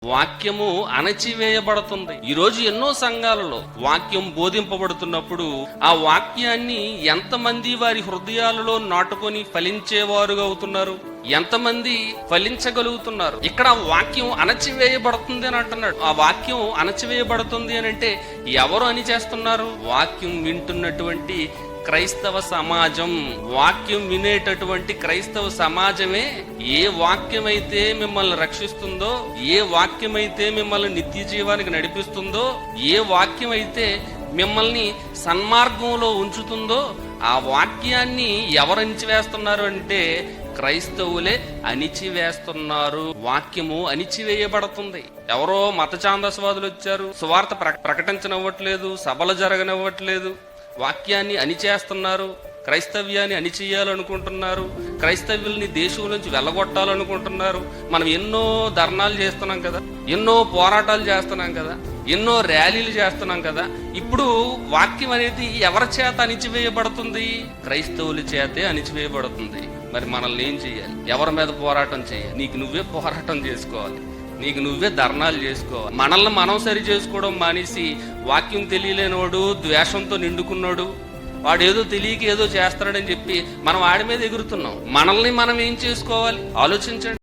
వాక్యము అణచివేయబడుతుంది. ఈరోజు ఎన్నో సంఘాలలో వాక్యం బోధింపబడుతున్నప్పుడు ఆ వాక్యాన్ని ఎంతమంది వారి హృదయాలలో నాటుకొని ఫలించేవారుగా అవుతున్నారు, ఎంతమంది ఫలించగలుగుతున్నారు? ఇక్కడ వాక్యం అణచివేయబడుతుంది అని అంటున్నాడు. ఆ వాక్యం అణచివేయబడుతుంది అని అంటే ఎవరు అని చేస్తున్నారు? వాక్యం వింటున్నటువంటి క్రైస్తవ సమాజం, వాక్యం వినేటటువంటి క్రైస్తవ సమాజమే ఏ వాక్యమైతే మిమ్మల్ని రక్షిస్తుందో, ఏ వాక్యమైతే మిమ్మల్ని నిత్య జీవానికి నడిపిస్తుందో, ఏ వాక్యమైతే మిమ్మల్ని సన్మార్గంలో ఉంచుతుందో ఆ వాక్యాన్ని ఎవరు అణిచివేస్తున్నారు అంటే క్రైస్తవులే అణిచివేస్తున్నారు. వాక్యము అణిచివేయబడుతుంది. ఎవరో మత ఛాందస్వాదులు వచ్చారు, సువార్త ప్రకటించనివ్వట్లేదు, సభలు జరగనివ్వట్లేదు, వాక్యాన్ని అణిచేస్తున్నారు, క్రైస్తవ్యాన్ని అణిచేయాలనుకుంటున్నారు, క్రైస్తవ్యుల్ని దేశం నుంచి వెళ్ళగొట్టాలనుకుంటున్నారు. మనం ఎన్నో ధర్నాలు చేస్తున్నాం కదా, ఎన్నో పోరాటాలు చేస్తున్నాం కదా, ఎన్నో ర్యాలీలు చేస్తున్నాం కదా. ఇప్పుడు వాక్యం అనేది ఎవరి చేత అణిచివేయబడుతుంది? క్రైస్తవుల చేతే అణిచివేయబడుతుంది. మరి మనల్ని ఏం చేయాలి? ఎవరి మీద పోరాటం చేయాలి? నీకు నువ్వే పోరాటం చేసుకోవాలి, నీకు నువ్వే ధర్నాలు చేసుకోవాలి. మనల్ని మనం సరి చేసుకోవడం మానేసి వాక్యం తెలియలేనోడు, ద్వేషంతో నిండుకున్నాడు, వాడు ఏదో తెలియక ఏదో చేస్తాడని చెప్పి మనం వాడి మీద ఎగురుతున్నాం. మనల్ని మనం ఏం చేసుకోవాలి? ఆలోచించండి.